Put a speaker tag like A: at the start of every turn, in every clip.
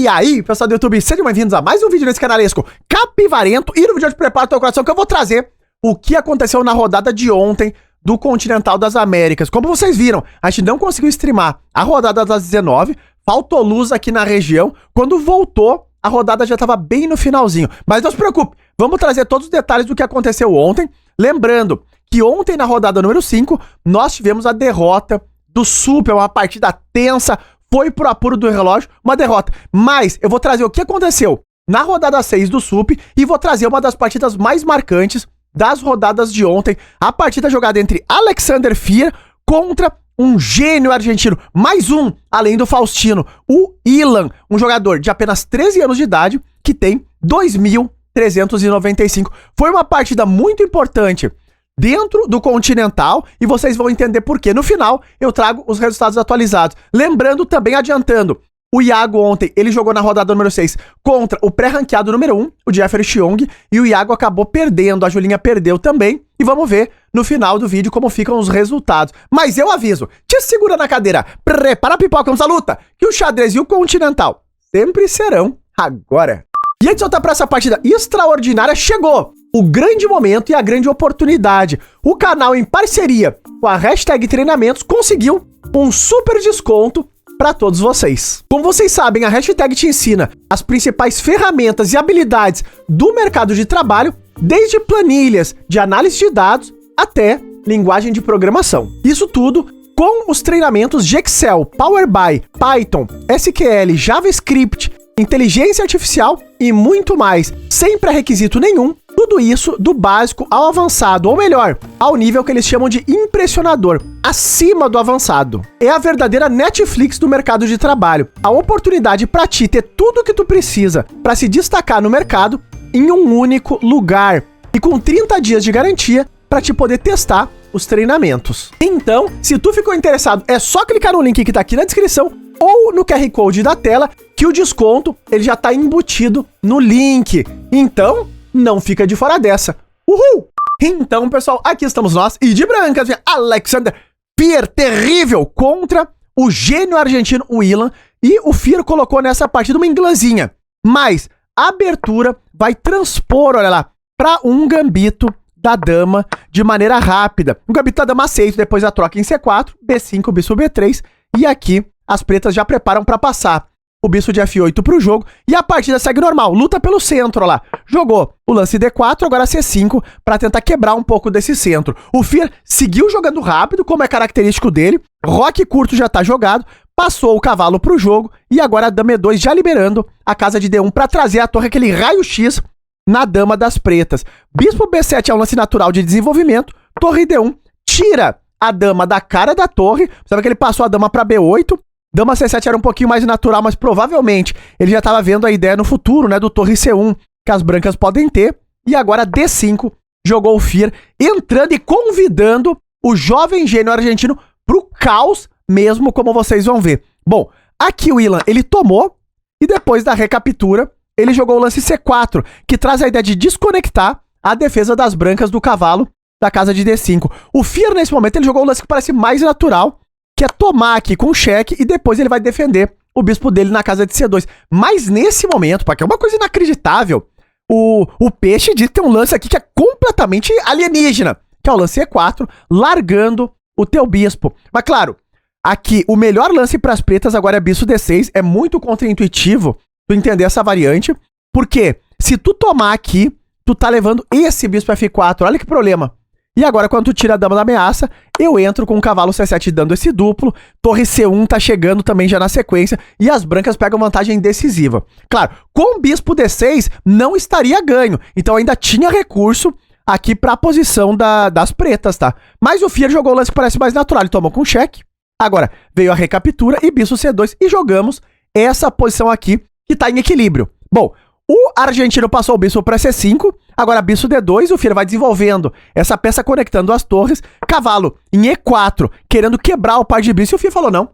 A: E aí, pessoal do YouTube, sejam bem-vindos a mais um vídeo nesse canalesco capivarento. E no vídeo de Prepara Teu Coração que eu vou trazer o que aconteceu na rodada de ontem do Continental das Américas. Como vocês viram, a gente não conseguiu streamar a rodada das 19, faltou luz aqui na região. Quando voltou, a rodada já estava bem no finalzinho. Mas não se preocupe, vamos trazer todos os detalhes do que aconteceu ontem. Lembrando que ontem na rodada número 5, nós tivemos a derrota do Super, uma partida tensa, foi pro apuro do relógio, uma derrota. Mas eu vou trazer o que aconteceu na rodada 6 do Sup e vou trazer uma das partidas mais marcantes das rodadas de ontem. A partida jogada entre Alexander Fier contra um gênio argentino, mais um, além do Faustino, o Ilan, um jogador de apenas 13 anos de idade que tem 2.395. Foi uma partida muito importante dentro do Continental, e vocês vão entender por quê. No final, eu trago os resultados atualizados. Lembrando, também adiantando, o Iago ontem, ele jogou na rodada número 6 contra o pré-ranqueado número 1, o Jeffrey Chiong, e o Iago acabou perdendo, a Julinha perdeu também, e vamos ver no final do vídeo como ficam os resultados. Mas eu aviso, te segura na cadeira, prepara a pipoca, vamos à luta, que o xadrez e o Continental sempre serão agora. E antes de voltar para essa partida extraordinária, chegou o grande momento e a grande oportunidade. O canal, em parceria com a Hashtag Treinamentos, conseguiu um super desconto para todos vocês. Como vocês sabem, a Hashtag te ensina as principais ferramentas e habilidades do mercado de trabalho, desde planilhas de análise de dados até linguagem de programação. Isso tudo com os treinamentos de Excel, Power BI, Python, SQL, JavaScript, inteligência artificial e muito mais, sem pré-requisito nenhum. Tudo isso do básico ao avançado, ou melhor, ao nível que eles chamam de impressionador, acima do avançado. É a verdadeira Netflix do mercado de trabalho. A oportunidade para ti ter tudo o que tu precisa para se destacar no mercado em um único lugar. E com 30 dias de garantia para te poder testar os treinamentos. Então, se tu ficou interessado, é só clicar no link que tá aqui na descrição ou no QR Code da tela, que o desconto ele já tá embutido no link. Então, não fica de fora dessa. Uhul! Então, pessoal, aqui estamos nós, e de brancas, Alexander Fier, terrível, contra o gênio argentino, o Ilan, e o Fier colocou nessa partida uma inglesinha. Mas a abertura vai transpor, olha lá, para um gambito da dama de maneira rápida. Um gambito da dama aceito, depois a troca em C4, B5, bispo B3, e aqui as pretas já preparam para passar o bispo de F8 pro jogo, e a partida segue normal, luta pelo centro, ó lá. Jogou o lance D4, agora C5, para tentar quebrar um pouco desse centro. O Fier seguiu jogando rápido, como é característico dele, roque curto já tá jogado, passou o cavalo pro jogo, e agora a dama E2 já liberando a casa de D1 para trazer à torre aquele raio-x na dama das pretas. Bispo B7 é um lance natural de desenvolvimento, torre D1 tira a dama da cara da torre, sabe que ele passou a dama para B8, dama C7 era um pouquinho mais natural, mas provavelmente ele já estava vendo a ideia no futuro, né, do torre C1, que as brancas podem ter. E agora D5, jogou o Fier, entrando e convidando o jovem gênio argentino pro caos mesmo, como vocês vão ver. Bom, aqui o Ilan, ele tomou, e depois da recaptura, ele jogou o lance C4, que traz a ideia de desconectar a defesa das brancas do cavalo da casa de D5. O Fier, nesse momento, ele jogou o lance que parece mais natural, que é tomar aqui com cheque, e depois ele vai defender o bispo dele na casa de C2. Mas nesse momento, porque é uma coisa inacreditável, o peixe diz que tem um lance aqui que é completamente alienígena, que é o lance E4, largando o teu bispo. Mas claro, aqui o melhor lance para as pretas agora é bispo D6, é muito contraintuitivo tu entender essa variante, porque se tu tomar aqui, tu tá levando esse bispo F4, olha que problema. E agora, quando tu tira a dama da ameaça, eu entro com o cavalo C7 dando esse duplo, torre C1 tá chegando também já na sequência, e as brancas pegam vantagem decisiva. Claro, com o bispo D6 não estaria ganho, então ainda tinha recurso aqui pra posição das pretas, tá? Mas o Fier jogou o lance que parece mais natural, ele tomou com cheque, agora veio a recaptura e bispo C2, e jogamos essa posição aqui, que tá em equilíbrio. Bom, o argentino passou o bispo para C5, agora bispo D2, o Fier vai desenvolvendo essa peça conectando as torres, cavalo em E4, querendo quebrar o par de bispo, e o Fier falou não,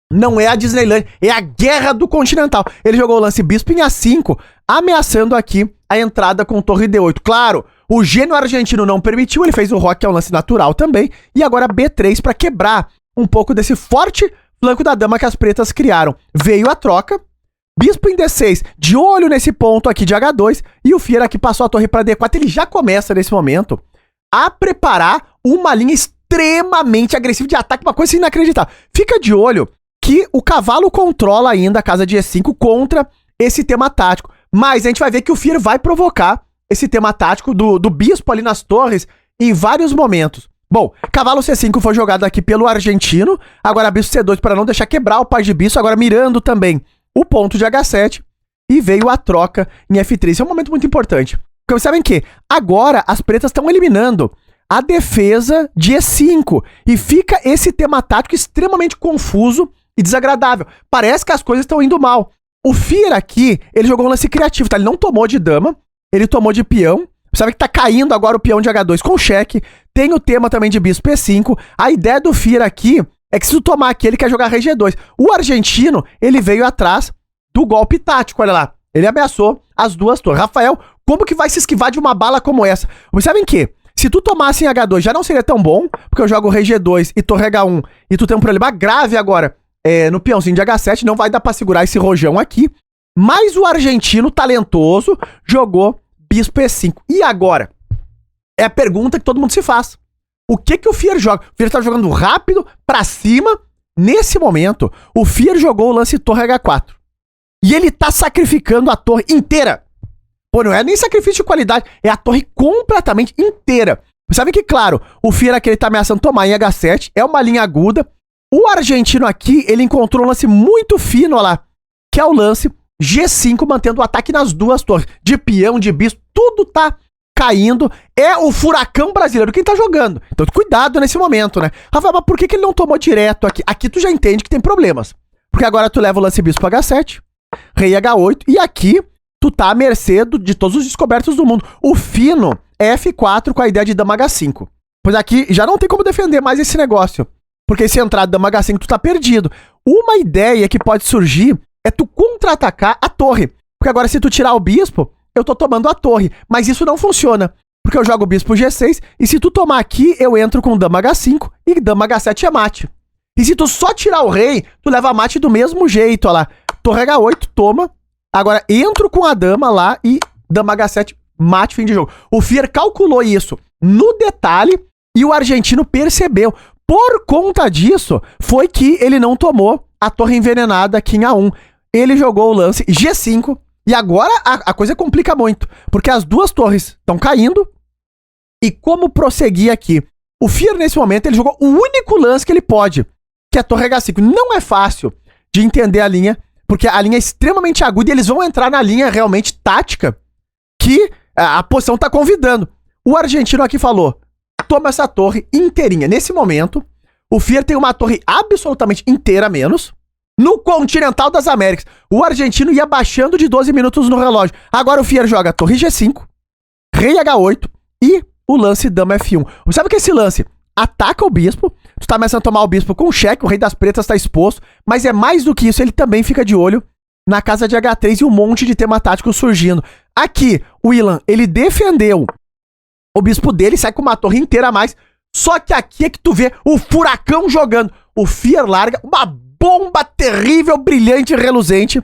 A: não é a Disneyland, é a guerra do Continental. Ele jogou o lance bispo em A5, ameaçando aqui a entrada com torre D8. Claro, o gênio argentino não permitiu, ele fez o roque, que é um lance natural também, e agora B3 para quebrar um pouco desse forte flanco da dama que as pretas criaram. Veio a troca, Bispo em D6, de olho nesse ponto aqui de H2, e o Fier aqui passou a torre para D4. Ele já começa nesse momento a preparar uma linha extremamente agressiva de ataque, uma coisa inacreditável. Fica de olho que o cavalo controla ainda a casa de E5 contra esse tema tático, mas a gente vai ver que o Fier vai provocar esse tema tático do bispo ali nas torres em vários momentos. Bom, cavalo C5 foi jogado aqui pelo argentino, agora bispo C2 para não deixar quebrar o par de bispo, agora mirando também o ponto de H7, e veio a troca em F3. Isso é um momento muito importante, porque vocês sabem que agora as pretas estão eliminando a defesa de E5, e fica esse tema tático extremamente confuso e desagradável. Parece que as coisas estão indo mal. O Fier aqui, ele jogou um lance criativo, tá? Ele não tomou de dama, ele tomou de peão. Sabe que tá caindo agora o peão de H2 com cheque. Tem o tema também de bispo E5. A ideia do Fier aqui é que se tu tomar aqui, ele quer jogar rei G2. O argentino, ele veio atrás do golpe tático, olha lá. Ele ameaçou as duas torres. Rafael, como que vai se esquivar de uma bala como essa? Vocês sabem que se tu tomasse em H2 já não seria tão bom, porque eu jogo rei G2 e torre H1, e tu tem um problema grave agora no peãozinho de H7, não vai dar pra segurar esse rojão aqui. Mas o argentino, talentoso, jogou bispo E5. E agora? É a pergunta que todo mundo se faz. O que o Fier joga? O Fier tá jogando rápido, pra cima. Nesse momento, o Fier jogou o lance torre H4. E ele tá sacrificando a torre inteira. Pô, não é nem sacrifício de qualidade, é a torre completamente inteira. Sabe que, claro, o Fier aqui ele tá ameaçando tomar em H7, é uma linha aguda. O argentino aqui, ele encontrou um lance muito fino, olha lá, que é o lance G5, mantendo o ataque nas duas torres. De peão, de bispo, tudo tá caindo. É o furacão brasileiro quem tá jogando. Então, cuidado nesse momento, né? Rafael, mas por que ele não tomou direto aqui? Aqui tu já entende que tem problemas. Porque agora tu leva o lance bispo H7, rei H8, e aqui tu tá à mercê de todos os descobertos do mundo. O fino é F4 com a ideia de dama H5. Pois aqui já não tem como defender mais esse negócio. Porque se entrar dama H5, tu tá perdido. Uma ideia que pode surgir é tu contra-atacar a torre. Porque agora se tu tirar o bispo, eu tô tomando a torre. Mas isso não funciona. Porque eu jogo o bispo G6, e se tu tomar aqui, eu entro com dama H5, e dama H7 é mate. E se tu só tirar o rei, tu leva mate do mesmo jeito, ó lá. Torre H8, toma. Agora entro com a dama lá e dama H7, mate, fim de jogo. O Fier calculou isso no detalhe e o argentino percebeu. Por conta disso, foi que ele não tomou a torre envenenada aqui em A1. Ele jogou o lance G5 e agora a coisa complica muito, porque as duas torres estão caindo. E como prosseguir aqui? O Fier, nesse momento, ele jogou o único lance que ele pode, que é a torre H5. Não é fácil de entender a linha, porque a linha é extremamente aguda e eles vão entrar na linha realmente tática que a posição tá convidando. O argentino aqui falou, toma essa torre inteirinha. Nesse momento, o Fier tem uma torre absolutamente inteira menos. No Continental das Américas, o argentino ia baixando de 12 minutos no relógio. Agora o Fier joga torre G5, rei H8 e o lance dama F1. Sabe que esse lance ataca o bispo, tu tá começando a tomar o bispo com cheque, o rei das pretas tá exposto, mas é mais do que isso, ele também fica de olho na casa de H3 e um monte de tema tático surgindo. Aqui, o Willan, ele defendeu o bispo dele, sai com uma torre inteira a mais, só que aqui é que tu vê o furacão jogando. O Fier larga uma bomba terrível, brilhante e reluzente,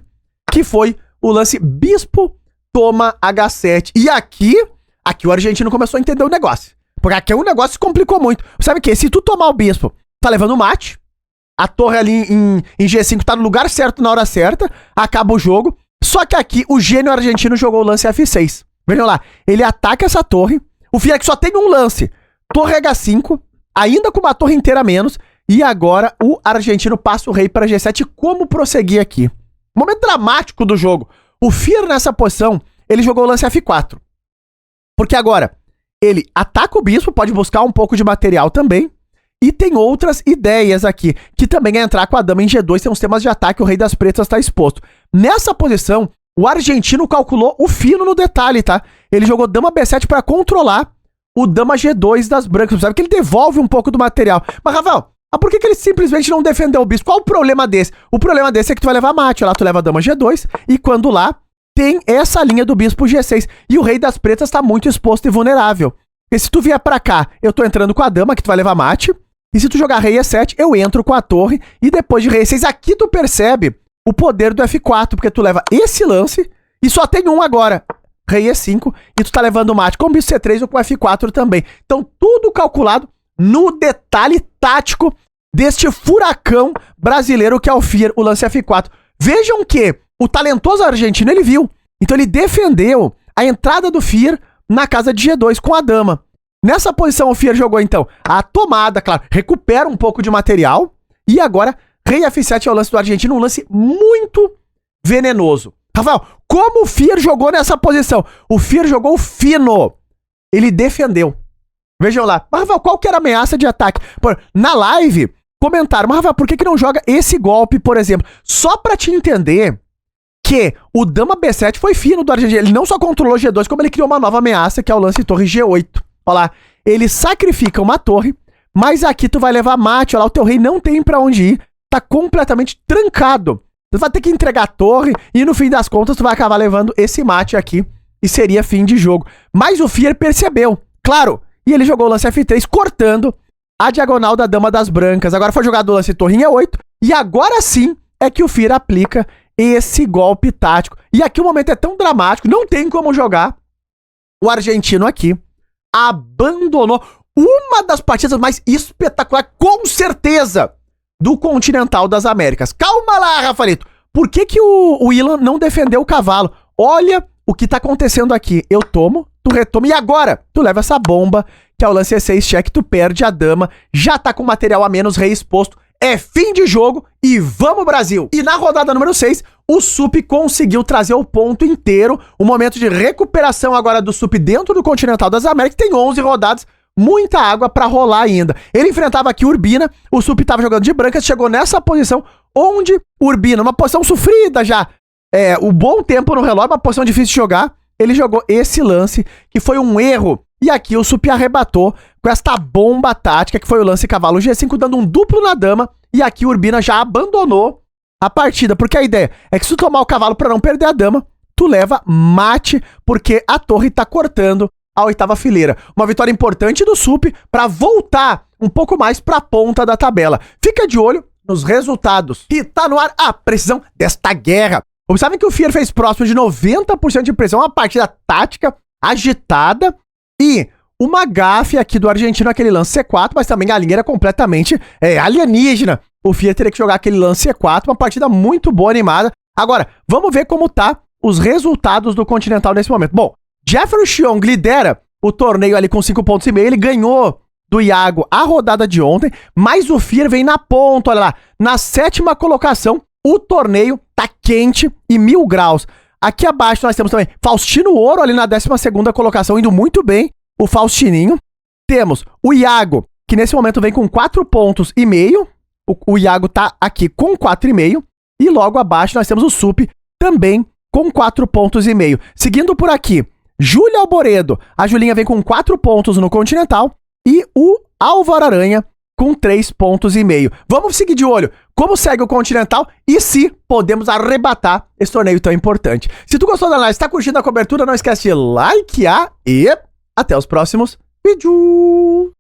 A: que foi o lance bispo toma H7. E aqui o argentino começou a entender o negócio. Porque aqui o negócio se complicou muito. Sabe o que? Se tu tomar o bispo, tá levando mate, a torre ali em G5 tá no lugar certo na hora certa, acaba o jogo. Só que aqui o gênio argentino jogou o lance F6. Vejam lá, ele ataca essa torre, o Fier que só tem um lance, torre H5, ainda com uma torre inteira a menos, e agora o argentino passa o rei para G7. Como prosseguir aqui? Momento dramático do jogo. O Fier nessa posição, ele jogou o lance F4. Porque agora ele ataca o bispo, pode buscar um pouco de material também. E tem outras ideias aqui, que também é entrar com a dama em G2, tem uns temas de ataque, o rei das pretas está exposto. Nessa posição, o argentino calculou o fino no detalhe, tá? Ele jogou dama B7 para controlar o dama G2 das brancas, sabe que ele devolve um pouco do material. Mas, Rafael, por que ele simplesmente não defendeu o bispo? Qual o problema desse? O problema desse é que tu vai levar mate, lá tu leva a dama G2, e quando lá tem essa linha do bispo G6, e o rei das pretas está muito exposto e vulnerável. Porque se tu vier pra cá, eu tô entrando com a dama, que tu vai levar mate, e se tu jogar rei E7, eu entro com a torre, e depois de rei E6, aqui tu percebe o poder do F4, porque tu leva esse lance e só tem um agora. Rei E5 e tu tá levando o mate com o bicho C3 ou com o F4 também. Então tudo calculado no detalhe tático deste furacão brasileiro que é o Fier, o lance F4. Vejam que o talentoso argentino ele viu. Então ele defendeu a entrada do Fier na casa de G2 com a dama. Nessa posição o Fier jogou então a tomada, claro, recupera um pouco de material e agora Rei F7 é o lance do argentino, um lance muito venenoso. Rafael, como o Fier jogou nessa posição? O Fier jogou fino. Ele defendeu. Vejam lá. Mas, Rafael, qual que era a ameaça de ataque? Na live, comentaram, mas, Rafael, por que não joga esse golpe, por exemplo? Só pra te entender que o dama B7 foi fino do argentino. Ele não só controlou G2, como ele criou uma nova ameaça, que é o lance torre G8. Olha lá. Ele sacrifica uma torre, mas aqui tu vai levar mate. Olha lá, o teu rei não tem pra onde ir. Tá completamente trancado. Tu vai ter que entregar a torre e no fim das contas tu vai acabar levando esse mate aqui e seria fim de jogo. Mas o Fier percebeu, claro, e ele jogou o lance F3 cortando a diagonal da dama das brancas. Agora foi jogado o lance torre em E8 e agora sim é que o Fier aplica esse golpe tático. E aqui o momento é tão dramático, não tem como jogar. O argentino aqui abandonou uma das partidas mais espetaculares, com certeza, do Continental das Américas. Calma lá, Rafaelito. Por que o Ilan não defendeu o cavalo? Olha o que tá acontecendo aqui. Eu tomo, tu retoma e agora tu leva essa bomba, que é o lance E6 check, tu perde a dama, já tá com material a menos, rei exposto. É fim de jogo e vamos Brasil! E na rodada número 6, o Sup conseguiu trazer o ponto inteiro, o momento de recuperação agora do Sup dentro do Continental das Américas, tem 11 rodadas, muita água pra rolar ainda. Ele enfrentava aqui Urbina, o Sup tava jogando de brancas, chegou nessa posição onde Urbina, uma posição sofrida já, o bom tempo no relógio, uma posição difícil de jogar, ele jogou esse lance, que foi um erro, e aqui o Sup arrebatou com esta bomba tática, que foi o lance cavalo G5, dando um duplo na dama, e aqui Urbina já abandonou a partida, porque a ideia é que se tu tomar o cavalo pra não perder a dama, tu leva mate, porque a torre tá cortando a 8ª fileira. Uma vitória importante do Sup para voltar um pouco mais para a ponta da tabela. Fica de olho nos resultados. E tá no ar a precisão desta guerra. Observem que o Fier fez próximo de 90% de precisão, uma partida tática, agitada, e uma gafe aqui do argentino, aquele lance C4, mas também a linha era completamente alienígena. O Fier teria que jogar aquele lance C4, uma partida muito boa, animada. Agora, vamos ver como tá os resultados do Continental nesse momento. Bom, Jeffrey Xiong lidera o torneio ali com 5 pontos e meio, ele ganhou do Iago a rodada de ontem, mas o Fier vem na ponta, olha lá, na 7ª colocação, o torneio tá quente e 1000 graus. Aqui abaixo nós temos também Faustino Ouro ali na 12ª colocação, indo muito bem, o Faustininho. Temos o Iago, que nesse momento vem com 4 pontos e meio, o Iago tá aqui com 4,5, e logo abaixo nós temos o Sup também com 4 pontos e meio. Seguindo por aqui, Júlia Alboredo, a Julinha vem com 4 pontos no Continental e o Álvaro Aranha com 3 pontos e meio. Vamos seguir de olho como segue o Continental e se podemos arrebatar esse torneio tão importante. Se tu gostou da análise, está curtindo a cobertura, não esquece de likear e até os próximos vídeos.